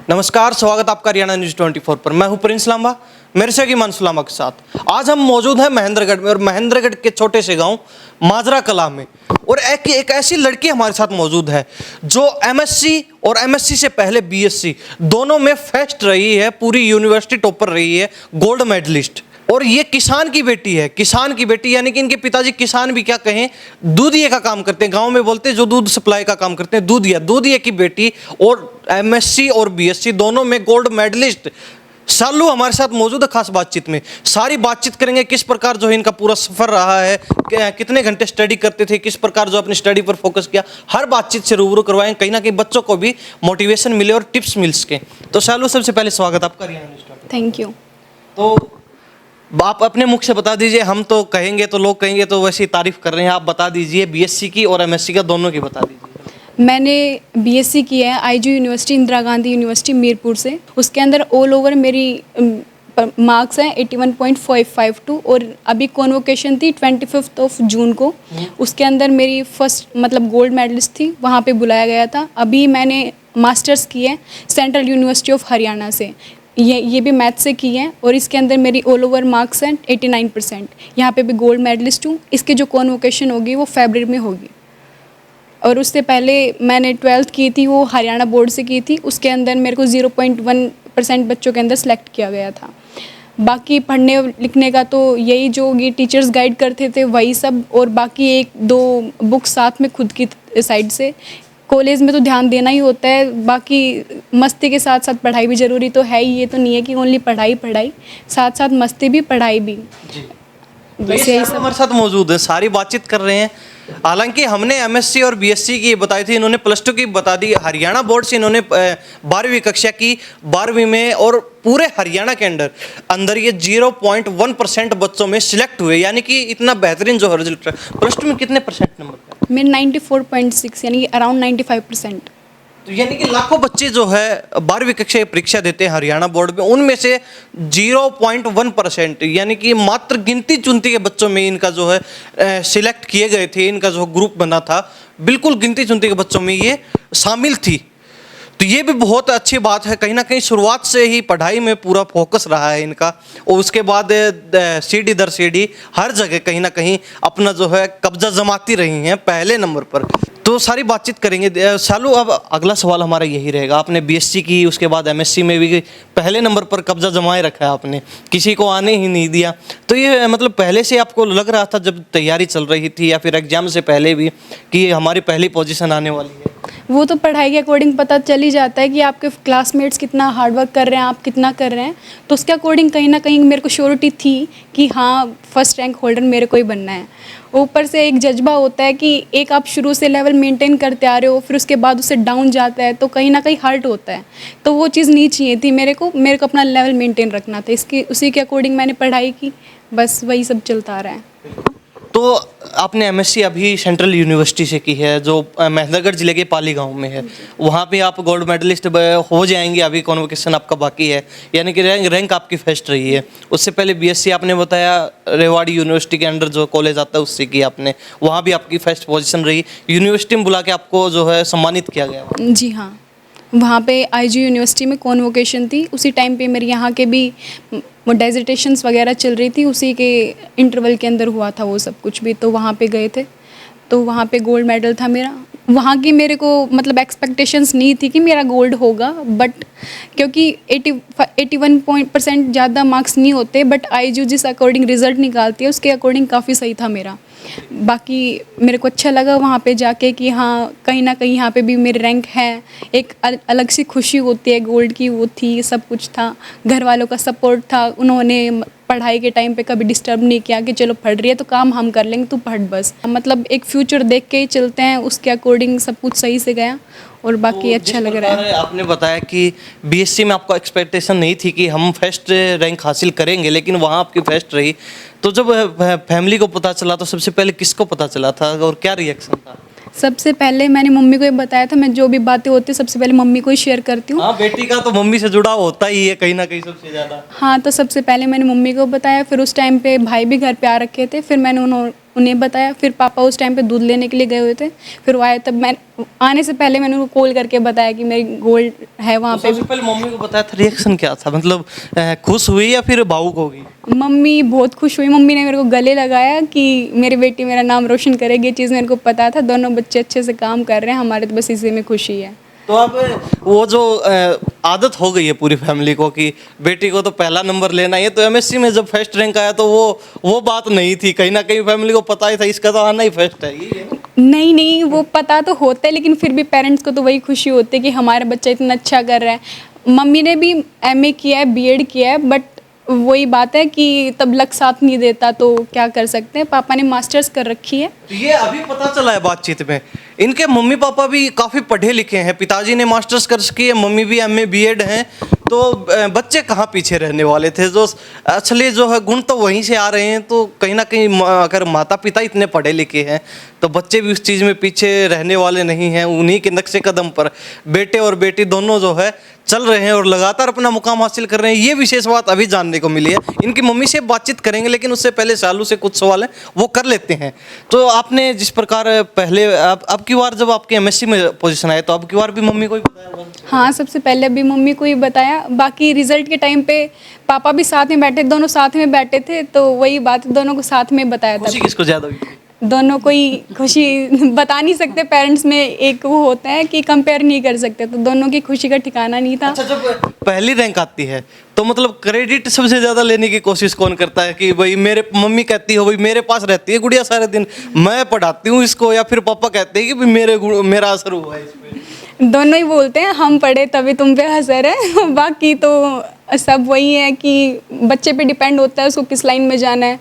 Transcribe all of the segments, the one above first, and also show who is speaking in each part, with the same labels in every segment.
Speaker 1: नमस्कार, स्वागत आपका हरियाणा न्यूज़ 24 पर। मैं हूं प्रिंस लांबा, मेरे से हिमांशु लांबा के साथ। आज हम मौजूद हैं महेंद्रगढ़ में और महेंद्रगढ़ के छोटे से गांव माजरा कला में। और एक ऐसी लड़की हमारे साथ मौजूद है जो एमएससी और एमएससी से पहले बीएससी दोनों में फर्स्ट रही है, पूरी यूनिवर्सिटी टॉपर रही है, गोल्ड मेडलिस्ट। और ये किसान की बेटी है, किसान की बेटी, यानी कि इनके पिताजी किसान भी क्या कहें, दूधिये का काम करते हैं। गांव में बोलते हैं जो दूध सप्लाई का काम करते हैं, दूधिये की बेटी और एमएससी और बीएससी दोनों में गोल्ड मेडलिस्ट शालू हमारे साथ मौजूद है। खास बातचीत में सारी बातचीत करेंगे, किस प्रकार जो है इनका पूरा सफर रहा है, कितने घंटे स्टडी करते थे, किस प्रकार जो अपनी स्टडी पर फोकस किया, हर बातचीत से रूबरू करवाएं, कहीं ना कहीं बच्चों को भी मोटिवेशन मिले और टिप्स मिल सके। तो शालू, सबसे पहले स्वागत आपका हरियाणा न्यूज़ 24।
Speaker 2: Thank you.
Speaker 1: तो आप अपने मुख से बता दीजिए, हम तो कहेंगे तो लोग कहेंगे तो वैसे ही तारीफ कर रहे हैं, आप बता दीजिए बीएससी की और एमएससी का दोनों की बता दीजिए।
Speaker 2: मैंने बीएससी की है IG university, Indira Gandhi university Mirpur से। उसके अंदर ऑल ओवर मेरी मार्क्स हैं 81.552 और अभी कॉन्वोकेशन थी 25 जून को। उसके अंदर मेरी फर्स्ट मतलब गोल्ड मेडलिस्ट थी, वहाँ पे बुलाया गया था। अभी मैंने मास्टर्स की है सेंट्रल यूनिवर्सिटी ऑफ हरियाणा से, ये भी मैथ से की है और इसके अंदर मेरी ऑल ओवर मार्क्स हैं 89%। यहाँ पे भी गोल्ड मेडलिस्ट हूँ। इसकी जो कॉन्वोकेशन होगी वो फरवरी में होगी। और उससे पहले मैंने 12th की थी, वो हरियाणा बोर्ड से की थी। उसके अंदर मेरे को 0.1% बच्चों के अंदर सेलेक्ट किया गया था। बाकी पढ़ने लिखने का तो यही जो ये टीचर्स गाइड करते थे वही सब, और बाकी एक दो बुक्स साथ में खुद की साइड से। कॉलेज में तो ध्यान देना ही होता है, बाकी मस्ती के साथ साथ पढ़ाई भी ज़रूरी तो है ही। ये तो नहीं है कि ओनली पढ़ाई, साथ साथ मस्ती भी, पढ़ाई भी।
Speaker 1: बस यही सब हमारे साथ मौजूद है, सारी बातचीत कर रहे हैं। हालांकि हमने एमएससी और बीएससी की बताई थी, इन्होंने +2 की बता दी। हरियाणा बोर्ड से इन्होंने 12वीं कक्षा की, 12वीं में, और पूरे हरियाणा के अंदर ये 0.1% बच्चों में सिलेक्ट हुए, यानी कि इतना बेहतरीन जो रिजल्ट है। +2 में कितने परसेंट नंबर?
Speaker 2: मेरे 94.6, यानी कि अराउंड 95%।
Speaker 1: तो यानी कि लाखों बच्चे जो है 12वीं कक्षा की परीक्षा देते हैं हरियाणा बोर्ड में, उनमें से 0.1%, यानी कि मात्र गिनती चुनती के बच्चों में इनका जो है सिलेक्ट किए गए थे। इनका जो ग्रुप बना था बिल्कुल गिनती चुनती के बच्चों में ये शामिल थी। तो ये भी बहुत अच्छी बात है। कहीं ना कहीं शुरुआत से ही पढ़ाई में पूरा फोकस रहा है इनका, और उसके बाद सीढ़ी दर सीढ़ी हर जगह कहीं ना कहीं अपना जो है कब्जा जमाती रही हैं पहले नंबर पर। तो सारी बातचीत करेंगे। शालू, अब अगला सवाल हमारा यही रहेगा। आपने बीएससी की, उसके बाद एमएससी में भी पहले नंबर पर कब्जा जमाए रखा है आपने, किसी को आने ही नहीं दिया। तो ये मतलब पहले से आपको लग रहा था जब तैयारी चल रही थी या फिर एग्जाम से पहले भी कि हमारी पहली पोजीशन आने वाली है?
Speaker 2: वो तो पढ़ाई के अकॉर्डिंग पता चल ही जाता है कि आपके क्लासमेट्स कितना हार्डवर्क कर रहे हैं, आप कितना कर रहे हैं। तो उसके अकॉर्डिंग कहीं ना कहीं मेरे को श्योरिटी थी कि हाँ, फर्स्ट रैंक होल्डर मेरे को ही बनना है। ऊपर से एक जज्बा होता है कि एक आप शुरू से लेवल मेंटेन करते आ रहे हो, फिर उसके बाद उससे डाउन जाता है तो कहीं ना कहीं हर्ट होता है। तो वो चीज़ नहीं चाहिए थी मेरे को अपना लेवल मेंटेन रखना था। उसी के अकॉर्डिंग मैंने पढ़ाई की, बस वही सब चलता आ रहा है।
Speaker 1: तो आपने एमएससी अभी सेंट्रल यूनिवर्सिटी से की है, जो महेंद्रगढ़ जिले के पाली गांव में है। वहाँ पे आप गोल्ड मेडलिस्ट हो जाएंगे। अभी कॉन्वोकेशन आपका बाकी है, यानी कि रैंक आपकी फर्स्ट रही है। उससे पहले बीएससी आपने बताया रेवाड़ी यूनिवर्सिटी के अंडर जो कॉलेज आता है उससे की आपने, वहाँ भी आपकी फर्स्ट पोजीशन रही। यूनिवर्सिटी में बुला के आपको जो है सम्मानित किया गया।
Speaker 2: जी हाँ, वहाँ पे आईजी यूनिवर्सिटी में कॉन्वोकेशन थी। उसी टाइम पे मेरे यहाँ के भी डिसर्टेशंस वगैरह चल रही थी, उसी के इंटरवल के अंदर हुआ था वो सब कुछ भी। तो वहाँ पे गए थे, तो वहाँ पे गोल्ड मेडल था मेरा। वहाँ की मेरे को मतलब एक्सपेक्टेशंस नहीं थी कि मेरा गोल्ड होगा, बट क्योंकि 81% ज़्यादा मार्क्स नहीं होते, बट आईजी जिस अकॉर्डिंग रिज़ल्ट निकालती है उसके अकॉर्डिंग काफ़ी सही था मेरा। बाकी मेरे को अच्छा लगा वहाँ पे जाके कि हाँ, कहीं ना कहीं यहाँ पे भी मेरे रैंक है। एक अलग सी खुशी होती है, गोल्ड की वो थी, सब कुछ था। घर वालों का सपोर्ट था, उन्होंने पढ़ाई के टाइम पे कभी डिस्टर्ब नहीं किया कि चलो पढ़ रही है तो काम हम कर लेंगे, तू पढ़ बस। मतलब एक फ्यूचर देख के ही चलते हैं, उसके अकॉर्डिंग सब कुछ सही से गया और बाकी अच्छा लग रहा है।
Speaker 1: आपने बताया कि बीएससी में आपको एक्सपेक्टेशन नहीं थी कि हम फर्स्ट रैंक हासिल करेंगे, लेकिन वहाँ आपकी फर्स्ट रही। तो जब फैमिली को पता चला तो सबसे पहले किसको पता चला था और क्या रिएक्शन था?
Speaker 2: सबसे पहले मैंने मम्मी को ये बताया था। मैं जो भी बातें होती है सबसे पहले मम्मी को ही शेयर करती हूँ।
Speaker 1: हाँ, बेटी का तो मम्मी से जुड़ाव होता ही है कहीं ना कहीं सबसे ज़्यादा।
Speaker 2: हाँ, तो सबसे पहले मैंने मम्मी को बताया, फिर उस टाइम पे भाई भी घर पे आ रखे थे, फिर मैंने उन्हें बताया। फिर पापा उस टाइम पे दूध लेने के लिए गए हुए थे, फिर वो आए, तब मैं आने से पहले मैंने उनको कॉल करके बताया कि मेरी गोल्ड है वहाँ
Speaker 1: तो
Speaker 2: पे।
Speaker 1: सबसे पहले मम्मी को बताया था, रिएक्शन क्या था, मतलब खुश हुई या फिर भावुक हो गई?
Speaker 2: मम्मी बहुत खुश हुई, मम्मी ने मेरे को गले लगाया कि मेरी बेटी मेरा नाम रोशन करेगी। ये चीज़ मेरे को पता था, दोनों बच्चे अच्छे से काम कर रहे हैं, हमारे तो बस इसी में खुशी है।
Speaker 1: तो अब वो जो आदत हो गई है पूरी फैमिली को कि बेटी को तो पहला नंबर लेना ही है, तो एमएससी में जब फर्स्ट रैंक आया तो वो बात नहीं थी, कहीं ना कहीं फैमिली को पता ही था इसका तो आना ही फर्स्ट है, ये है।
Speaker 2: नहीं नहीं, वो पता तो होता है, लेकिन फिर भी पेरेंट्स को तो वही खुशी होती है कि हमारा बच्चा इतना अच्छा कर रहा है। मम्मी ने भी एमए किया है, बीएड किया है, बट वही बात है कि तब लक साथ नहीं देता तो क्या कर सकते हैं। पापा ने मास्टर्स कर रखी है।
Speaker 1: तो ये अभी पता चला है बातचीत में, इनके मम्मी पापा भी काफ़ी पढ़े लिखे हैं, पिताजी ने मास्टर्स कर की है, मम्मी भी एमए बीएड हैं, तो बच्चे कहाँ पीछे रहने वाले थे, जो असली जो है गुण तो वहीं से आ रहे हैं। तो कहीं ना कहीं अगर माता पिता इतने पढ़े लिखे हैं तो बच्चे भी उस चीज़ में पीछे रहने वाले नहीं हैं, उन्हीं के नक्शे कदम पर बेटे और बेटी दोनों जो है चल रहे हैं और लगातार अपना मुकाम हासिल कर रहे हैं। ये विशेष बात अभी जानने को मिली है। इनकी मम्मी से बातचीत करेंगे, लेकिन उससे पहले शालू से कुछ सवाल हैं वो कर लेते हैं। तो आपने जिस प्रकार पहले अब की बार जब आपके एमएससी में पोजीशन आए तो अब की बार भी मम्मी को ही बताया होगा?
Speaker 2: हाँ, सबसे पहले अभी मम्मी को ही बताया। बाकी रिजल्ट के टाइम पे पापा भी साथ में बैठे, दोनों साथ में बैठे थे, तो वही बात दोनों को साथ में बताया था।
Speaker 1: खुशी किसको ज़्यादा हुई?
Speaker 2: दोनों को ही खुशी बता नहीं सकते, पेरेंट्स में एक वो होता है कि कंपेयर नहीं कर सकते, तो दोनों की खुशी का ठिकाना नहीं था।
Speaker 1: अच्छा, जब पहली रैंक आती है तो मतलब क्रेडिट सबसे ज़्यादा लेने की कोशिश कौन करता है कि भाई मेरे मम्मी कहती हो भाई मेरे पास रहती है गुड़िया सारे दिन, मैं पढ़ाती हूँ इसको, या फिर पापा कहते हैं कि भाई मेरा असर हुआ है इस पे?
Speaker 2: दोनों ही बोलते हैं हम पढ़े तभी तुम पे असर है। बाकी तो सब वही है कि बच्चे पे डिपेंड होता है उसको किस लाइन में जाना है,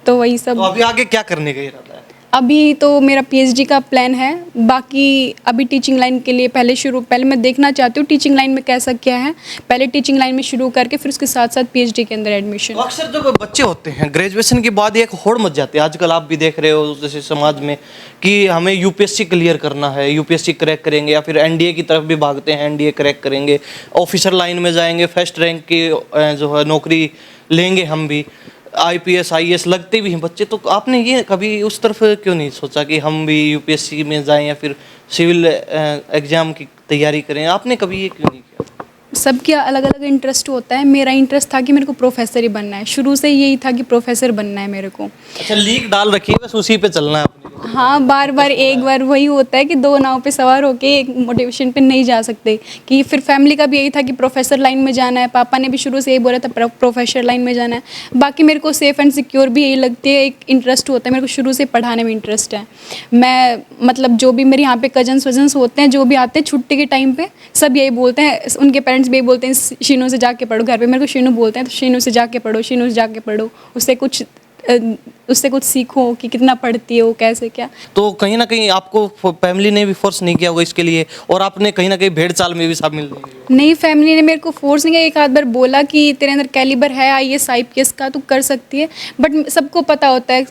Speaker 2: तो वही सब।
Speaker 1: तो अभी आगे क्या करने का इरादा है?
Speaker 2: अभी तो मेरा पीएचडी का प्लान है। बाकी अभी टीचिंग लाइन के लिए पहले मैं देखना चाहती हूँ टीचिंग लाइन में कैसा क्या है, पहले टीचिंग लाइन में शुरू करके फिर उसके साथ साथ पीएचडी के अंदर एडमिशन।
Speaker 1: तो अक्सर जब बच्चे होते हैं ग्रेजुएशन के बाद एक होड़ मच जाती है, आजकल आप भी देख रहे हो जैसे समाज में कि हमें यूपीएससी क्लियर करना है, यूपीएससी क्रैक करेंगे, या फिर एनडीए की तरफ भी भागते हैं, एनडीए क्रैक करेंगे, ऑफिसर लाइन में जाएंगे, फर्स्ट रैंक की जो है नौकरी लेंगे, हम भी आईपीएस आईएएस लगते भी हैं बच्चे। तो आपने ये कभी उस तरफ क्यों नहीं सोचा कि हम भी यूपीएससी में जाएं या फिर सिविल एग्जाम की तैयारी करें? आपने कभी ये क्यों नहीं किया?
Speaker 2: सबके अलग अलग इंटरेस्ट होता है। मेरा इंटरेस्ट था कि मेरे को प्रोफेसर ही बनना है, शुरू से यही था कि प्रोफेसर बनना है मेरे को।
Speaker 1: अच्छा, लीक डाल रखी है, बस उसी पे चलना है अपने को।
Speaker 2: हाँ, बार बार एक बार वही होता है कि दो नाव पे सवार होके एक मोटिवेशन पे नहीं जा सकते। कि फिर फैमिली का भी यही था कि प्रोफेसर लाइन में जाना है, पापा ने भी शुरू से यही बोला था प्रोफेसर लाइन में जाना है। बाकी मेरे को सेफ एंड सिक्योर भी यही लगती है, एक इंटरेस्ट होता है मेरे को, शुरू से पढ़ाने में इंटरेस्ट है। मैं मतलब जो भी मेरे यहाँ पे कजन्स वजन्स होते हैं, जो भी आते हैं छुट्टी के टाइम पे, सब यही बोलते हैं, उनके पेरेंट्स भी यही बोलते हैं शीनू से जाके पढ़ो। घर पे मेरे को शीनू बोलते हैं, तो शीनू से जाके पढ़ो, शीनू से जाके पढ़ो, उससे कुछ सीखो कि कितना पढ़ती है वो, कैसे क्या।
Speaker 1: तो कहीं ना कहीं आपको फैमिली ने भी फोर्स नहीं किया होगा इसके लिए, और आपने कहीं ना कहीं भेड़ चाल में भी शामिल
Speaker 2: नहीं, फैमिली ने मेरे को फोर्स नहीं किया। एक आध बार बोला कि तेरे अंदर कैलिबर है आईएएस आईपीएस का, तू कर सकती है, बट सबको पता होता है,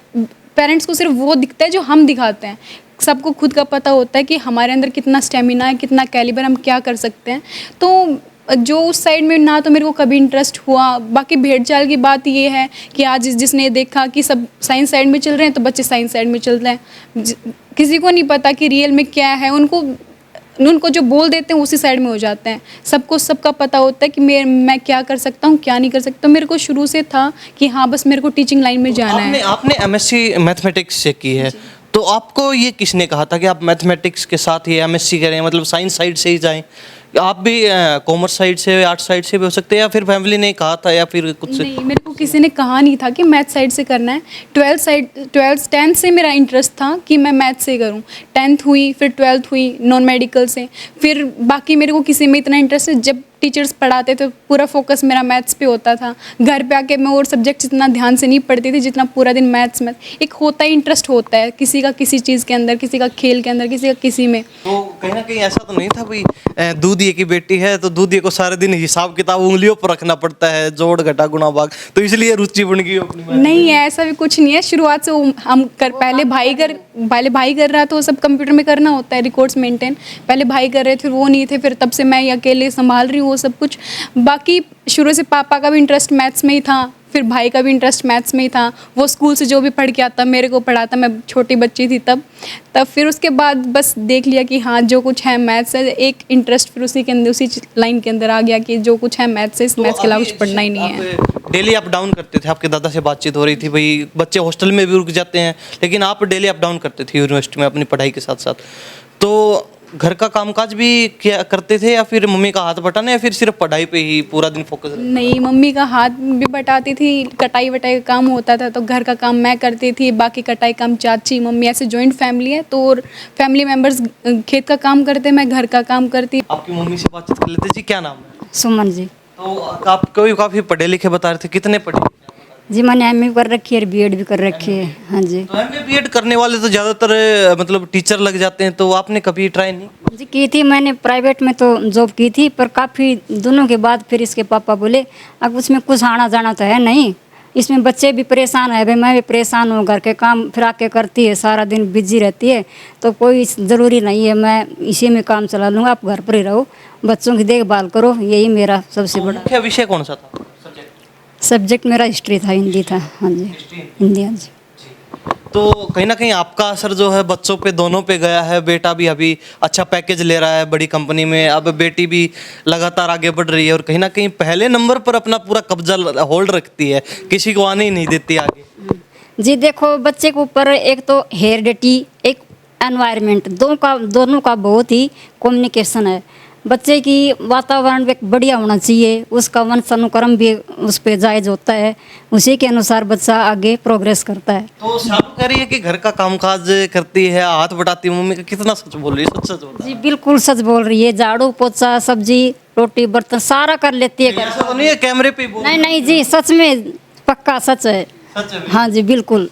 Speaker 2: पेरेंट्स को सिर्फ वो दिखता है जो हम दिखाते हैं। सबको खुद का पता होता है कि हमारे अंदर कितना स्टेमिना है, कितना कैलिबर, हम क्या कर सकते हैं। तो जो उस साइड में ना तो मेरे को कभी इंटरेस्ट हुआ। बाकी भेड़ चाल की बात ये है कि आज जिसने देखा कि सब साइंस साइड में चल रहे हैं तो बच्चे साइंस साइड में चल रहे हैं। किसी को नहीं पता कि रियल में क्या है, उनको जो बोल देते हैं उसी साइड में हो जाते हैं। सबको सबका पता होता है कि मैं क्या कर सकता हूँ, क्या नहीं कर सकता। मेरे को शुरू से था कि हाँ बस मेरे को टीचिंग लाइन में जाना है।
Speaker 1: आपने एमएससी मैथमेटिक्स से की है, तो आपको ये किसने कहा था कि आप मैथमेटिक्स के साथ ही एमएससी करें, मतलब साइंस साइड से ही जाएं? आप भी कॉमर्स साइड से, आर्ट साइड से भी हो सकते हैं, या फिर फैमिली ने कहा था, या फिर कुछ?
Speaker 2: नहीं, मेरे को किसी ने कहा नहीं था कि मैथ साइड से करना है। 10th से मेरा इंटरेस्ट था कि मैं मैथ से करूं। 10th हुई, फिर 12th हुई नॉन मेडिकल से। फिर बाकी मेरे को किसी में इतना इंटरेस्ट है, जब टीचर्स पढ़ाते तो पूरा फोकस मेरा मैथ्स पे होता था। घर पे आके मैं और सब्जेक्ट्स इतना ध्यान से नहीं पढ़ती थी जितना पूरा दिन मैथ्स में। एक होता ही इंटरेस्ट होता है किसी का किसी चीज़ के अंदर, किसी का खेल के अंदर, किसी का किसी में।
Speaker 1: तो कहीं ना कहीं ऐसा तो नहीं था भाई दूधिए की बेटी है तो दूधिए को सारे दिन हिसाब किताब उंगलियों पर रखना पड़ता है, जोड़ घटा गुणा भाग, तो इसलिए रुचि बन गई अपनी?
Speaker 2: नहीं है, ऐसा भी कुछ नहीं है। शुरुआत से पहले भाई कर रहा, तो सब कंप्यूटर में करना होता है, रिकॉर्ड्स मेंटेन। पहले भाई कर रहे थे, फिर वो नहीं थे, फिर तब से मैं अकेले संभाल रही हूँ वो सब कुछ। बाकी शुरू से पापा का भी इंटरेस्ट मैथ्स में ही था, फिर भाई का भी इंटरेस्ट मैथ्स में ही था, वो स्कूल से जो भी पढ़ के आता मेरे को पढ़ाता, मैं छोटी बच्ची थी तब फिर उसके बाद बस देख लिया कि हाँ जो कुछ है मैथ्स है, एक इंटरेस्ट फिर उसी के अंदर उसी लाइन के अंदर आ गया कि जो कुछ है मैथ्स है, इस मैथ्स के अलावा कुछ पढ़ना ही नहीं है।
Speaker 1: डेली अप डाउन करते थे, आपके दादा से बातचीत हो रही थी भाई बच्चे हॉस्टल में भी रुक जाते हैं, लेकिन आप डेली अप डाउन करते थे यूनिवर्सिटी में अपनी पढ़ाई के साथ साथ, तो घर का कामकाज भी क्या करते थे या फिर मम्मी का हाथ बटाना या फिर सिर्फ पढ़ाई पे ही पूरा दिन फोकस?
Speaker 2: नहीं, मम्मी का हाथ भी बटाती थी, कटाई वटाई का काम होता था तो घर का काम मैं करती थी, बाकी कटाई काम चाची मम्मी, ऐसे जॉइंट फैमिली है तो फैमिली मेंबर्स खेत का काम करते, मैं घर का काम करती।
Speaker 1: आपकी मम्मी से बातचीत कर लेते जी, क्या नाम है?
Speaker 3: सुमन जी।
Speaker 1: तो आप कोई काफ़ी पढ़े लिखे बता रहे थे, कितने पढ़े?
Speaker 3: जी मैंने एमए कर रखी है और बीएड भी कर रखी है। हाँ जी।
Speaker 1: तो एमए बीएड करने वाले तो ज़्यादातर मतलब टीचर लग जाते हैं, तो आपने कभी ट्राई नहीं?
Speaker 3: जी की थी मैंने, प्राइवेट में तो जॉब की थी, पर काफ़ी दिनों के बाद फिर इसके पापा बोले अब उसमें कुछ आना जाना तो है नहीं, इसमें बच्चे भी परेशान है, भाई मैं भी परेशान हूँ, घर के काम फिर आके करती है, सारा दिन बिजी रहती है, तो कोई ज़रूरी नहीं है मैं इसी में काम चला लूँगा, आप घर पर ही रहो, बच्चों की देखभाल करो, यही मेरा सबसे बड़ा
Speaker 1: मुख्य विषय कौन सा था?
Speaker 3: सब्जेक्ट मेरा हिस्ट्री था, हिंदी था। हाँ जी, हिंदी। हाँ जी।
Speaker 1: तो कहीं ना कहीं आपका असर जो है बच्चों पे दोनों पे गया है, बेटा भी अभी अच्छा पैकेज ले रहा है बड़ी कंपनी में, अब बेटी भी लगातार आगे बढ़ रही है और कहीं ना कहीं पहले नंबर पर अपना पूरा कब्जा होल्ड रखती है, किसी को आने ही नहीं देती आगे।
Speaker 3: जी देखो, बच्चे के ऊपर एक तो हेरिडिटी, एक एनवायरनमेंट, दोनों का बहुत ही कम्युनिकेशन है। बच्चे की वातावरण भी बढ़िया होना चाहिए, उसका वंश अनुक्रम भी उस पर जायज़ होता है, उसी के अनुसार बच्चा आगे प्रोग्रेस करता है।
Speaker 1: तो शालू कह रही है कि घर का कामकाज करती है, हाथ बटाती है मम्मी का, कितना सच बोल रही है? सच सच होता है?
Speaker 3: जी बिल्कुल सच बोल रही है, झाड़ू पोछा सब्जी रोटी बर्तन सारा कर लेती है।
Speaker 1: ऐसा तो नहीं है कैमरे पे बोल?
Speaker 3: नहीं नहीं जी, सच में पक्का सच है।
Speaker 1: सच में?
Speaker 3: हाँ जी बिल्कुल।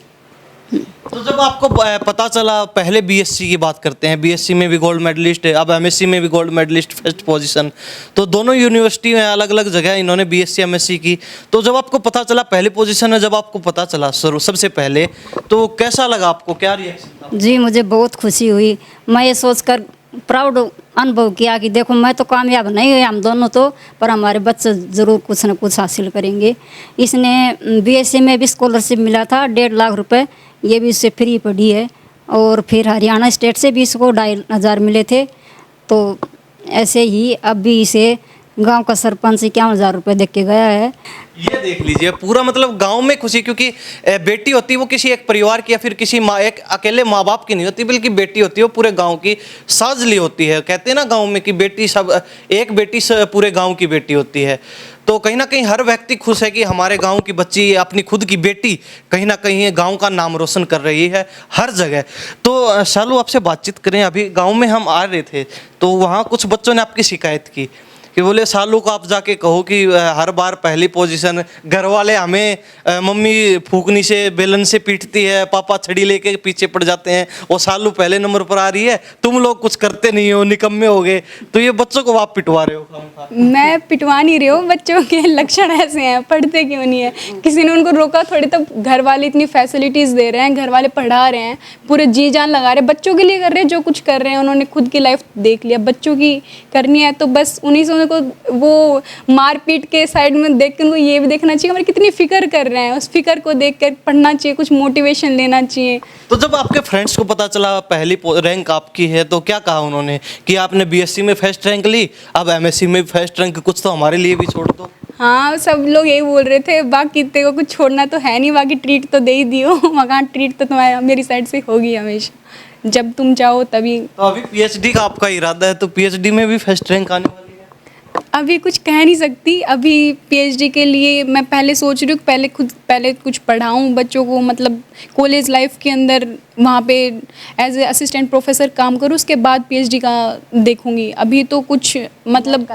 Speaker 1: तो जब आपको पता चला, पहले बीएससी की बात करते हैं, बीएससी में भी गोल्ड मेडलिस्ट है, अब एमएससी में भी गोल्ड मेडलिस्ट, फर्स्ट पोजीशन, तो दोनों यूनिवर्सिटी में अलग अलग जगह इन्होंने बीएससी एमएससी की, तो जब आपको पता चला पहली पोजीशन है, जब आपको पता चला सबसे पहले, तो कैसा लगा आपको, क्या रिएक्शन था?
Speaker 3: जी मुझे बहुत खुशी हुई, मैं ये सोचकर प्राउड अनुभव किया कि देखो मैं तो कामयाब नहीं हुए हम दोनों तो, पर हमारे बच्चे ज़रूर कुछ न कुछ हासिल करेंगे। इसने बीएससी में भी स्कॉलरशिप मिला था 1.5 लाख रुपए, ये भी इससे फ्री पढ़ी है, और फिर हरियाणा स्टेट से भी इसको 2,500 मिले थे। तो ऐसे ही अब भी इसे गांव का सरपंच 51,000 रुपये देख के गया है।
Speaker 1: ये देख लीजिए, पूरा मतलब गांव में खुशी, क्योंकि बेटी होती है वो किसी एक परिवार की या फिर किसी माँ, एक अकेले माँ बाप की नहीं होती, बल्कि बेटी होती है वो पूरे गांव की साजली होती है। कहते हैं ना गांव में कि बेटी सब, एक बेटी पूरे गांव की बेटी होती है। तो कहीं ना कहीं हर व्यक्ति खुश है कि हमारे गांव की बच्ची, अपनी खुद की बेटी कहीं ना कहीं गांव का नाम रोशन कर रही है हर जगह। तो शालू आपसे बातचीत करें, अभी गांव में हम आ रहे थे तो वहाँ कुछ बच्चों ने आपकी शिकायत की कि बोले शालू को आप जाके कहो कि हर बार पहली पोजीशन, घर वाले हमें मम्मी फूकनी से बेलन से पीटती है, पापा छड़ी लेके पीछे पड़ जाते हैं, वो शालू पहले नंबर पर आ रही है, तुम लोग कुछ करते नहीं हो, निकम्मे हो गए। तो ये बच्चों को आप पिटवा रहे हो?
Speaker 2: मैं पिटवा नहीं रही हूँ, बच्चों के लक्षण ऐसे हैं, पढ़ते क्यों नहीं है, किसी ने उनको रोका थोड़ी, तब घर वाले इतनी फैसिलिटीज़ दे रहे हैं, घर वाले पढ़ा रहे हैं, पूरे जी जान लगा रहे हैं, बच्चों के लिए कर रहे हैं, जो कुछ कर रहे हैं उन्होंने खुद की लाइफ देख लिया, बच्चों की करनी है तो बस उन्हीं से को वो मार पीट के साइड में देख कर उनको ये भी देखना चाहिए हमारी कितनी फिक्र कर रहे हैं, उस फिक्र को देख कर पढ़ना चाहिए, कुछ मोटिवेशन लेना चाहिए।
Speaker 1: तो जब आपके फ्रेंड्स को पता चला पहली रैंक आपकी है, तो क्या कहा उन्होंने कि आपने बीएससी में फर्स्ट रैंक ली, अब एमएससी में फर्स्ट रैंक, कुछ तो हमारे लिए भी छोड़ दो?
Speaker 2: हाँ, सब लोग यही बोल रहे थे, बाकी तेरे को कुछ छोड़ना तो है नहीं, बाकी ट्रीट तो दे ही दियो, मकान ट्रीट तो तुम्हारा मेरी साइड से होगी हमेशा, जब तुम चाहो तभी।
Speaker 1: तो अभी पीएचडी का आपका इरादा है, तो पीएचडी में भी फर्स्ट रैंक आने वाली है?
Speaker 2: अभी कुछ कह नहीं सकती, अभी पीएचडी के लिए मैं पहले सोच रही हूँ पहले कुछ पढ़ाऊँ बच्चों को, मतलब कॉलेज लाइफ के अंदर वहाँ पे एज ए असिस्टेंट प्रोफेसर काम करूँ, उसके बाद पीएचडी का देखूँगी। अभी तो कुछ मतलब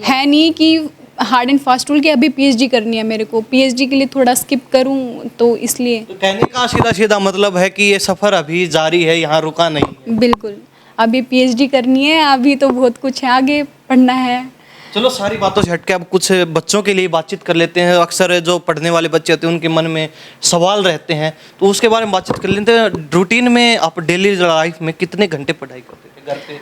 Speaker 2: है नहीं कि हार्ड एंड फास्ट रूल की अभी पीएचडी करनी है मेरे को, पीएचडी के लिए थोड़ा स्किप करूँ तो इसलिए।
Speaker 1: तो कहने का सीधा सीधा मतलब है कि ये सफ़र अभी जारी है, यहाँ रुका नहीं है?
Speaker 2: बिल्कुल, अभी पीएचडी करनी है, अभी तो बहुत कुछ है, आगे पढ़ना है।
Speaker 1: चलो सारी बातों से हटके अब कुछ बच्चों के लिए बातचीत कर लेते हैं। अक्सर जो पढ़ने वाले बच्चे होते हैं उनके मन में सवाल रहते हैं, तो उसके बारे में बातचीत कर लेते हैं। रूटीन में आप डेली लाइफ में कितने घंटे पढ़ाई करते थे घर पे?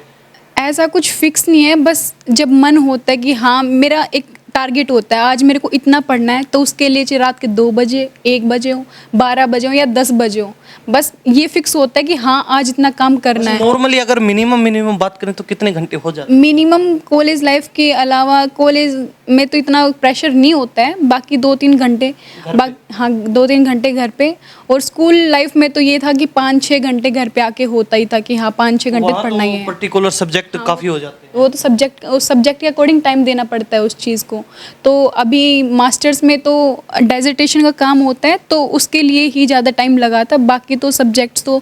Speaker 2: ऐसा कुछ फिक्स नहीं है, बस जब मन होता है कि हाँ मेरा एक टारगेट होता है, आज मेरे को इतना पढ़ना है, तो उसके लिए चाहे रात के 2 बजे, 1 बजे हो, 12 बजे हो या 10 बजे हो, बस ये फिक्स होता है कि हाँ आज इतना काम करना है।
Speaker 1: नॉर्मली अगर मिनिमम बात करें तो कितने घंटे हो जाते
Speaker 2: मिनिमम कॉलेज लाइफ के अलावा कॉलेज में तो इतना प्रेशर नहीं होता है, बाकी 2-3 घंटे, हाँ 2-3 घंटे घर पे। और स्कूल लाइफ में तो ये था कि 5-6 घंटे घर पे आके होता ही था कि हाँ 5-6 घंटे पढ़ना ही है।
Speaker 1: पर्टिकुलर सब्जेक्ट काफी हो जाते हैं।
Speaker 2: वो तो उस सब्जेक्ट के अकॉर्डिंग टाइम देना पड़ता है उस चीज़ को। तो अभी मास्टर्स में तो डेजर्टेशन का काम होता है, तो उसके लिए ही ज़्यादा टाइम लगा था, बाकी तो सब्जेक्ट्स तो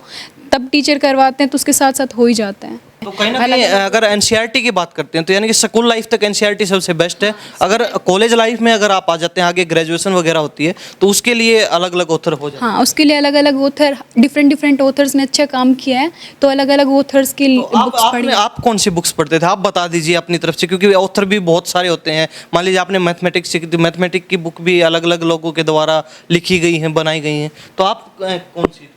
Speaker 2: तब टीचर करवाते हैं तो उसके साथ साथ हो ही जाता है।
Speaker 1: तो कहीं ना कहीं अगर एनसीईआरटी की बात करते हैं तो यानी कि स्कूल लाइफ तक एनसीईआरटी सबसे बेस्ट है। अगर कॉलेज लाइफ में अगर आप आ जाते हैं, आगे ग्रेजुएशन वगैरह होती है, तो उसके लिए अलग अलग ऑथर हो जाते हैं।
Speaker 2: हाँ, उसके लिए अलग अलग ऑथर, डिफरेंट ऑथर्स ने अच्छा काम किया है, तो अलग अलग ऑथर्स की बुक्स पढ़ी।
Speaker 1: आप कौन सी बुक्स पढ़ते थे? आप बता दीजिए अपनी तरफ से, क्योंकि ऑथर भी बहुत सारे होते हैं। मान लीजिए आपने मैथमेटिक्स सीखी थी, मैथमेटिक्स की बुक भी अलग अलग लोगों के द्वारा लिखी गई हैं, बनाई गई हैं, तो आप कौन सी?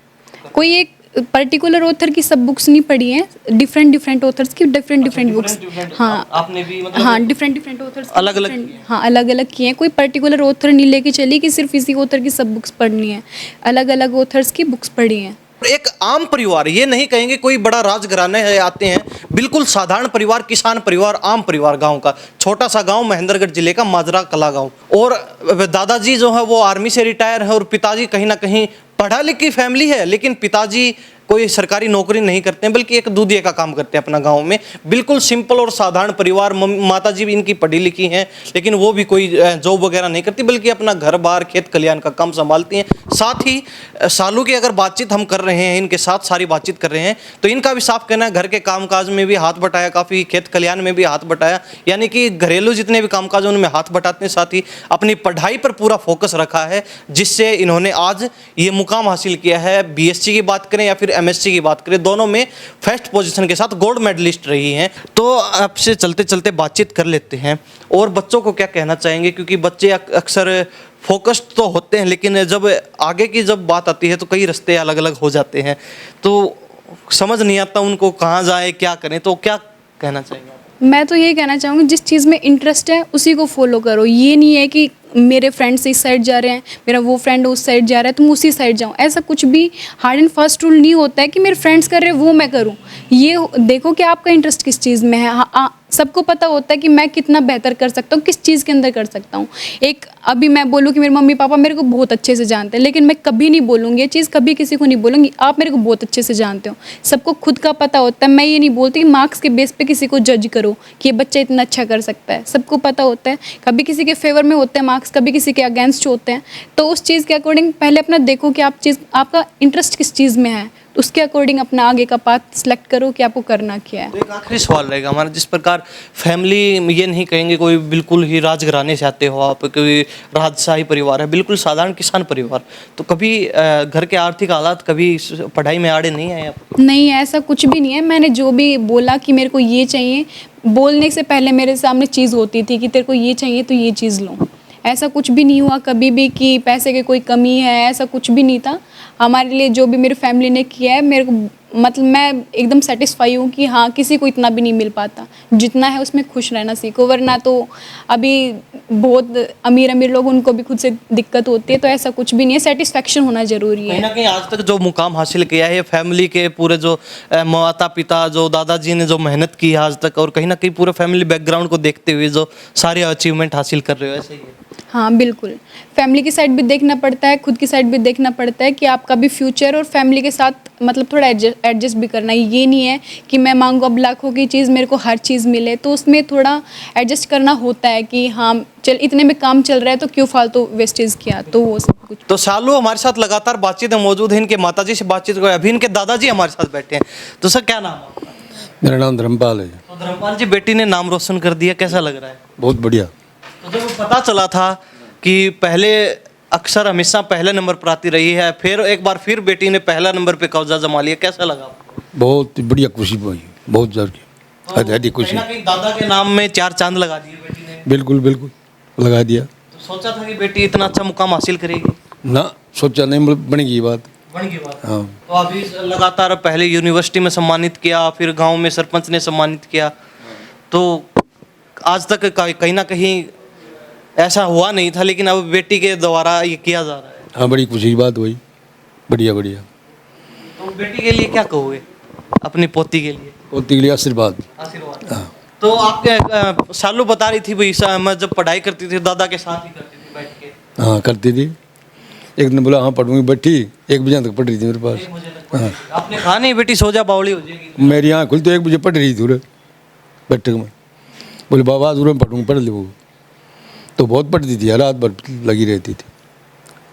Speaker 2: कोई एक पर्टिकुलर ऑथर की सब बुक्स नहीं पढ़ी हैं, डिफरेंट ऑथर्स की डिफरेंट बुक्स। हाँ,
Speaker 1: आपने भी मतलब
Speaker 2: हाँ डिफरेंट ऑथर्स
Speaker 1: अलग-अलग
Speaker 2: हाँ अलग अलग किए हैं। कोई पर्टिकुलर ऑथर नहीं लेके चली कि सिर्फ इसी ऑथर की सब बुक्स पढ़नी है, अलग अलग ऑथर्स की बुक्स पढ़ी हैं।
Speaker 1: एक आम परिवार, ये नहीं कहेंगे कोई बड़ा राजघराने है आते हैं, बिल्कुल साधारण परिवार, किसान परिवार, आम परिवार, गांव का छोटा सा गांव, महेंद्रगढ़ जिले का माजरा कला गांव। और दादाजी जो है वो आर्मी से रिटायर है और पिताजी कहीं ना कहीं पढ़ा लिखी फैमिली है, लेकिन पिताजी कोई सरकारी नौकरी नहीं करते हैं, बल्कि एक दूधिया का काम करते हैं अपना गांव में। बिल्कुल सिंपल और साधारण परिवार। माताजी भी इनकी पढ़ी लिखी हैं, लेकिन वो भी कोई जॉब वगैरह नहीं करती, बल्कि अपना घर बार खेत खलियान का काम संभालती हैं। साथ ही सालों की अगर बातचीत हम कर रहे हैं, इनके साथ सारी बातचीत कर रहे हैं, तो इनका भी साफ कहना है घर के कामकाज में भी हाथ बटाया, काफ़ी खेत खलियान में भी हाथ बटाया, यानी कि घरेलू जितने भी कामकाज हैं उनमें हाथ बटाते हैं। साथ ही अपनी पढ़ाई पर पूरा फोकस रखा है, जिससे इन्होंने आज ये मुकाम हासिल किया है। बीएससी की बात करें या फिर एमएससी की बात करें, दोनों में फर्स्ट पोजीशन के साथ गोल्ड मेडलिस्ट रही हैं। तो आपसे चलते चलते बातचीत कर लेते हैं, और बच्चों को क्या कहना चाहेंगे, क्योंकि बच्चे अक्सर फोकस्ड तो होते हैं, लेकिन जब आगे की जब बात आती है तो कई रास्ते अलग अलग हो जाते हैं, तो समझ नहीं आता उनको कहाँ जाए, क्या करें, तो क्या कहना चाहेंगे?
Speaker 2: मैं तो यही कहना चाहूँगी, जिस चीज़ में इंटरेस्ट है उसी को फॉलो करो। ये नहीं है कि मेरे फ्रेंड्स इस साइड जा रहे हैं, मेरा वो फ्रेंड उस साइड जा रहा है, तुम उसी साइड जाओ। ऐसा कुछ भी हार्ड एंड फास्ट रूल नहीं होता है कि मेरे फ्रेंड्स कर रहे हैं वो मैं करूँ। ये देखो कि आपका इंटरेस्ट किस चीज़ में है। सबको पता होता है कि मैं कितना बेहतर कर सकता हूँ, किस चीज़ के अंदर कर सकता हूँ। एक अभी मैं बोलूँ कि मेरे मम्मी पापा मेरे को बहुत अच्छे से जानते हैं, लेकिन मैं कभी नहीं बोलूँगी ये चीज़, कभी किसी को नहीं बोलूँगी आप मेरे को बहुत अच्छे से जानते हो। सबको खुद का पता होता है। मैं ये नहीं बोलती कि मार्क्स के बेस पे किसी को जज करो कि ये बच्चा इतना अच्छा कर सकता है। सबको पता होता है, कभी किसी के फेवर में होते हैं मार्क्स, कभी किसी के अगेंस्ट होते हैं। तो उस चीज़ के अकॉर्डिंग पहले अपना देखो कि आपका इंटरेस्ट किस चीज़ में है, तो उसके अकॉर्डिंग अपना आगे का पाथ सिलेक्ट करो कि आपको करना क्या है।
Speaker 1: तो एक आखिरी सवाल रहेगा हमारा, जिस प्रकार फैमिली, ये नहीं कहेंगे कोई बिल्कुल ही राजघराने से आते हो आप, कोई राजशाही परिवार है, बिल्कुल साधारण किसान परिवार, तो कभी घर के आर्थिक हालात कभी पढ़ाई में आड़े नहीं आए आप?
Speaker 2: नहीं, ऐसा कुछ भी नहीं है। मैंने जो भी बोला कि मेरे को ये चाहिए, बोलने से पहले मेरे सामने चीज़ होती थी कि तेरे को ये चाहिए तो ये चीज़ लो। ऐसा कुछ भी नहीं हुआ कभी भी कि पैसे की कोई कमी है, ऐसा कुछ भी नहीं था। हमारे लिए जो भी मेरी फैमिली ने किया है, मेरे को मतलब मैं एकदम सेटिस्फाई हूँ कि हाँ किसी को इतना भी नहीं मिल पाता, जितना है उसमें खुश रहना सीखो। वरना तो अभी बहुत अमीर लोग, उनको भी खुद से दिक्कत होती है, तो ऐसा कुछ भी नहीं है। सेटिस्फेक्शन होना जरूरी है।
Speaker 1: कहीं ना कहीं आज तक जो मुकाम हासिल किया है, फैमिली के पूरे जो माता पिता, जो दादाजी ने जो मेहनत की है आज तक, और कहीं ना कहीं पूरे फैमिली बैकग्राउंड को देखते हुए जो सारे अचीवमेंट हासिल कर रहे हो, ऐसे ही है?
Speaker 2: हाँ बिल्कुल, फैमिली की साइड भी देखना पड़ता है, खुद की साइड भी देखना पड़ता है कि आपका भी फ्यूचर और फैमिली के साथ मतलब थोड़ा एडजस्ट भी करना है। ये नहीं है कि मैं मांगू अब लाखों की चीज़, मेरे को हर चीज़ मिले, तो उसमें थोड़ा एडजस्ट करना होता है कि हाँ चल इतने में काम चल रहा है तो क्यों फालतू वेस्टेज किया, तो वो सब कुछ।
Speaker 1: तो सालू हमारे साथ लगातार बातचीत में मौजूद है, इनके माताजी से बातचीत कर, अभी इनके दादाजी हमारे साथ बैठे हैं। तो सर क्या नाम है आपका?
Speaker 4: मेरा नाम धर्मपाल है।
Speaker 1: तो धर्मपाल जी, बेटी ने नाम रोशन कर दिया, कैसा लग रहा है?
Speaker 4: बहुत बढ़िया।
Speaker 1: तो जब पता चला था कि पहले अक्सर हमेशा पहले नंबर पर आती रही है, फिर एक बार फिर बेटी ने पहला नंबर पे कब्जा जमा लिया, कैसा लगा आपको?
Speaker 4: बहुत बढ़िया खुशी हुई, बहुत ज़्यादा
Speaker 1: तो
Speaker 4: खुशी।
Speaker 1: कहीं ना कहीं दादा के नाम में 4 चांद लगा दिए बेटी ने।
Speaker 4: बिल्कुल बिल्कुल लगा दिया।
Speaker 1: तो सोचा था कि बेटी इतना अच्छा मुकाम हासिल करेगी?
Speaker 4: ना सोचा नहीं, बनेगी ये बात।
Speaker 1: बन गई बात।
Speaker 4: हाँ,
Speaker 1: तो अभी लगातार पहले यूनिवर्सिटी में सम्मानित किया, फिर गांव में सरपंच ने सम्मानित किया, तो आज तक कहीं ना कहीं ऐसा हुआ नहीं था, लेकिन अब बेटी के द्वारा ये किया जा रहा है।
Speaker 4: हाँ, बड़ी खुशी की बात हुई। बढ़िया बढ़िया।
Speaker 1: तो बेटी के लिए क्या कहोगे, अपनी पोती के लिए?
Speaker 4: पोती के लिए आशीर्वाद।
Speaker 1: आशीर्वाद।
Speaker 4: हाँ
Speaker 1: तो आपके शालू बता रही थी भाई, मैं जब पढ़ाई करती थी दादा के साथ ही करती थी बैठ के।
Speaker 4: हाँ, करती थी। एक दिन बोला हाँ पढ़ूंगी, बैठी 1 बजे तक पढ़ रही थी मेरे पास। हाँ,
Speaker 1: आपने कहा नहीं बेटी सो जा, बावली हो जाएगी।
Speaker 4: मेरी आँख खुली तो 1 बजे पढ़ रही थी उरे बैठक में। बोले बाबा आज में पढ़ूंगी, पढ़ ले वो। तो बहुत पढ़ती थी, रात भर लगी रहती थी,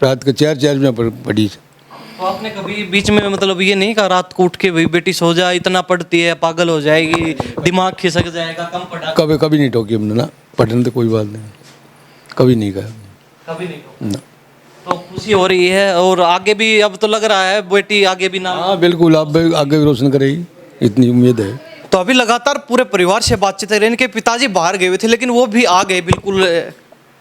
Speaker 4: रात के 4 बजे पढ़ी।
Speaker 1: तो आपने कभी बीच में मतलब ये नहीं कहा रात को उठ के भाई बेटी सो जा, इतना पढ़ती है पागल हो जाएगी, दिमाग खिसक जाएगा, कम पढ़ा?
Speaker 4: कभी कभी नहीं टोकी हमने ना, पढ़ने तो कोई बात नहीं, कभी नहीं कहा
Speaker 1: कभी नहीं कहा।
Speaker 4: ना।
Speaker 1: तो खुशी हो रही है, और आगे भी अब तो लग रहा है बेटी आगे भी नाम।
Speaker 4: हाँ बिल्कुल, आप आगे भी रोशन करेगी, इतनी उम्मीद है।
Speaker 1: तो अभी लगातार पूरे परिवार से बातचीत है। इनके पिताजी बाहर गए हुए थे, लेकिन वो भी आ गए बिल्कुल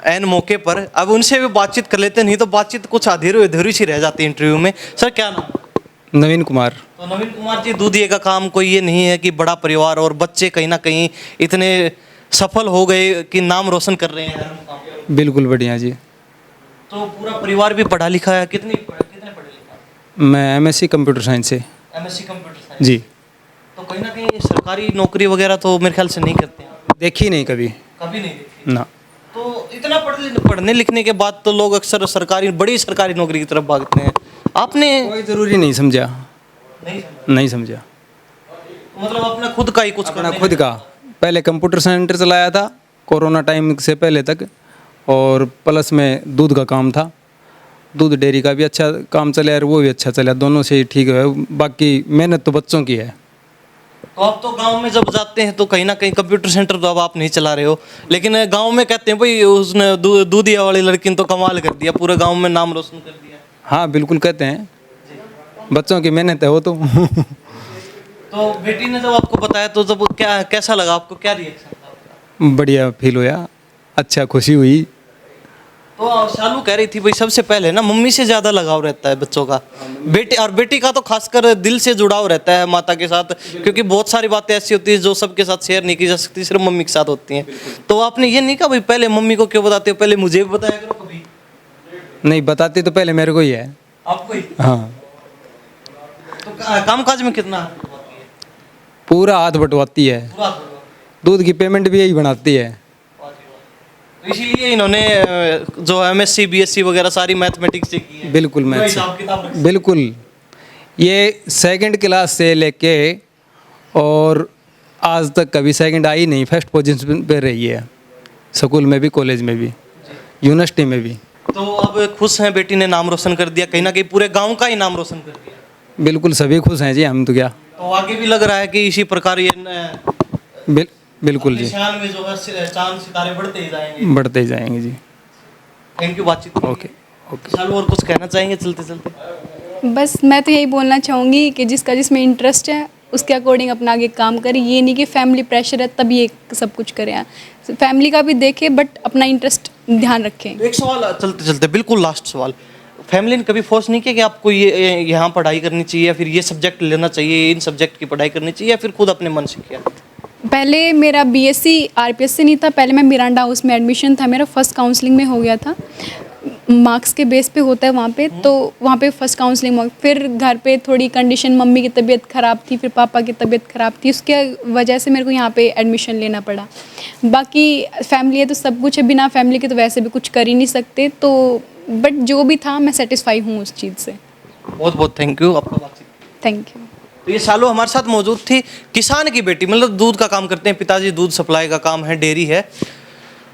Speaker 1: एन मौके पर। अब उनसे भी बातचीत कर लेते, नहीं तो बातचीत कुछ अधूरी सी रह जाती है इंटरव्यू में। सर क्या नाम?
Speaker 5: नवीन कुमार।
Speaker 1: तो नवीन कुमार जी, दूधिए का काम कोई ये नहीं है कि बड़ा परिवार और बच्चे कहीं ना कहीं इतने सफल हो गए कि नाम रोशन कर रहे हैं हर मुकाम।
Speaker 5: बिल्कुल बढ़िया जी।
Speaker 1: तो पूरा परिवार भी पढ़ा लिखा है? कितने पढ़े लिखा?
Speaker 5: मैं एमएससी कंप्यूटर साइंस से।
Speaker 1: MSc computer science.
Speaker 5: जी।
Speaker 1: तो कहीं ना कहीं सरकारी नौकरी वगैरह तो मेरे ख्याल से नहीं करते हैं।
Speaker 5: देखी नहीं कभी।
Speaker 1: कभी नहीं देखी
Speaker 5: ना।
Speaker 1: तो इतना पढ़ने लिखने के बाद तो लोग अक्सर बड़ी सरकारी नौकरी की तरफ भागते हैं। आपने
Speaker 5: कोई ज़रूरी नहीं समझा। नहीं समझा।
Speaker 1: मतलब अपना खुद का ही कुछ
Speaker 5: अपना
Speaker 1: करने
Speaker 5: खुद का। पहले कंप्यूटर सेंटर चलाया था कोरोना टाइम से पहले तक, और प्लस में दूध का काम था। दूध डेयरी का भी अच्छा काम चला और वो भी अच्छा चला, दोनों से ही ठीक है। बाकी मेहनत तो बच्चों की है।
Speaker 1: तो आप तो गांव में जब जाते हैं तो कहीं ना कहीं कंप्यूटर सेंटर तो अब आप नहीं चला रहे हो, लेकिन गांव में कहते हैं भाई उसने दूधिया वाली लड़की ने तो कमाल कर दिया, पूरे गांव में नाम रोशन कर दिया।
Speaker 5: हाँ बिल्कुल कहते हैं, बच्चों की मेहनत है वो तो।
Speaker 1: तो बेटी ने जब आपको बताया तो जब कैसा लगा आपको, क्या रिएक्शन था आपका?
Speaker 5: बढ़िया फील होया, अच्छा खुशी हुई।
Speaker 1: तो शालू कह रही थी भाई सबसे पहले ना मम्मी से ज़्यादा लगाव रहता है बच्चों का, बेटी का तो खासकर दिल से जुड़ाव रहता है माता के साथ, क्योंकि बहुत सारी बातें ऐसी होती है जो सबके साथ शेयर नहीं की जा सकती, सिर्फ मम्मी के साथ होती हैं। तो आपने ये नहीं कहा भाई पहले मम्मी को क्यों बताते हो, पहले मुझे भी बताया करो कभी?
Speaker 5: नहीं, बताते तो पहले मेरे को ही है।
Speaker 1: आपको ही?
Speaker 5: हाँ,
Speaker 1: तो काम काज में कितना हाथ बटवाती है?
Speaker 5: पूरा हाथ बटवाती है।
Speaker 1: पूरा हाथ बटवाती
Speaker 5: दूध की पेमेंट भी यही बनाती है।
Speaker 1: है। तो इसीलिए इन्होंने जो एमएससी बीएससी वगैरह सारी मैथमेटिक्स से की है।
Speaker 5: बिल्कुल
Speaker 1: पूरा
Speaker 5: मैथ
Speaker 1: हिसाब किताब रख-
Speaker 5: बिल्कुल। ये 2nd क्लास से लेके और आज तक कभी 2nd आई नहीं, फर्स्ट पोजीशन पे रही है, स्कूल में भी, कॉलेज में भी, यूनिवर्सिटी में भी।
Speaker 1: तो अब खुश हैं, बेटी ने नाम रोशन कर दिया, कहीं ना कहीं पूरे गांव का ही नाम रोशन कर दिया।
Speaker 5: बिल्कुल सभी खुश हैं जी, हम तो क्या।
Speaker 1: तो आगे भी लग रहा है कि इसी प्रकार ये
Speaker 5: बिल्कुल जी,
Speaker 1: निशान में जो है चांद सितारे बढ़ते ही जाएंगे।
Speaker 5: बढ़ते ही जाएंगे जी।
Speaker 1: थैंक यू बातचीत के लिए।
Speaker 5: Okay okay.
Speaker 1: चलो, और कुछ कहना चाहेंगे चलते चलते?
Speaker 2: बस मैं तो यही बोलना चाहूँगी कि जिसका जिसमें इंटरेस्ट है उसके अकॉर्डिंग अपना आगे काम करे। ये नहीं कि फैमिली प्रेशर है तब ये सब कुछ करें, फैमिली का भी देखे बट अपना इंटरेस्ट ध्यान रखें।
Speaker 1: तो एक सवाल चलते चलते, बिल्कुल लास्ट सवाल, फैमिली ने कभी फोर्स नहीं किया कि आपको ये यहाँ पढ़ाई करनी चाहिए या फिर ये सब्जेक्ट लेना चाहिए, इन सब्जेक्ट की पढ़ाई करनी चाहिए, या फिर खुद अपने मन से किया?
Speaker 2: पहले मेरा बीएससी आरपीएस से नहीं था, पहले मैं मिरांडा हाउस में एडमिशन था मेरा, फर्स्ट काउंसलिंग में हो गया था, मार्क्स के बेस पे होता है वहाँ पे, तो वहाँ पे फर्स्ट काउंसलिंग। फिर घर पे थोड़ी कंडीशन, मम्मी की तबीयत ख़राब थी, फिर पापा की तबीयत ख़राब थी, उसके वजह से मेरे को यहाँ पे एडमिशन लेना पड़ा। बाकी फैमिली है तो सब कुछ है, बिना फैमिली के तो वैसे भी कुछ कर ही नहीं सकते। तो बट जो भी था मैं सेटिस्फाई हूँ उस चीज़ से।
Speaker 1: बहुत बहुत थैंक यू आपका बातचीत।
Speaker 2: Thank you.
Speaker 1: तो ये शालू हमारे साथ मौजूद थी, किसान की बेटी, मतलब दूध का काम करते हैं पिताजी, दूध सप्लाई का काम है, डेयरी है,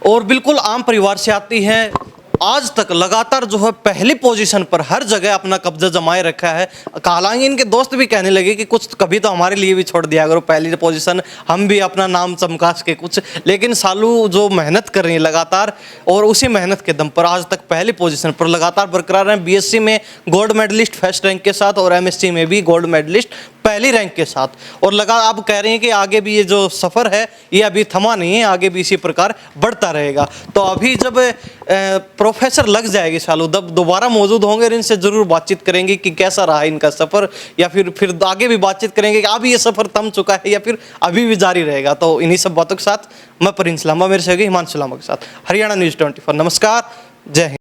Speaker 1: और बिल्कुल आम परिवार से आती हैं। आज तक लगातार जो है पहली पोजीशन पर हर जगह अपना कब्जा जमाए रखा है। हालांकि इनके दोस्त भी कहने लगे कि कुछ कभी तो हमारे लिए भी छोड़ दिया करो पहली पोजीशन, हम भी अपना नाम चमका सके कुछ। लेकिन शालू जो मेहनत कर रही है लगातार, और उसी मेहनत के दम पर आज तक पहली पोजीशन पर लगातार बरकरार हैं। बीएससी में गोल्ड मेडलिस्ट फर्स्ट रैंक के साथ, और एमएससी में भी गोल्ड मेडलिस्ट पहली रैंक के साथ, और अब कह रही हैं कि आगे भी ये जो सफ़र है ये अभी थमा नहीं है, आगे भी इसी प्रकार बढ़ता रहेगा। तो अभी जब प्रोफेसर लग जाएगी सालू तब दोबारा मौजूद होंगे और इनसे ज़रूर बातचीत करेंगे कि कैसा रहा इनका सफ़र, या फिर आगे भी बातचीत करेंगे कि अब ये सफ़र थम चुका है या फिर अभी भी जारी रहेगा। तो इन्हीं सब बातों के साथ मैं प्रिंस लांबा, मेरे सहयोगी हिमांशु लांबा के साथ हरियाणा न्यूज़ 24। नमस्कार, जय हिंद।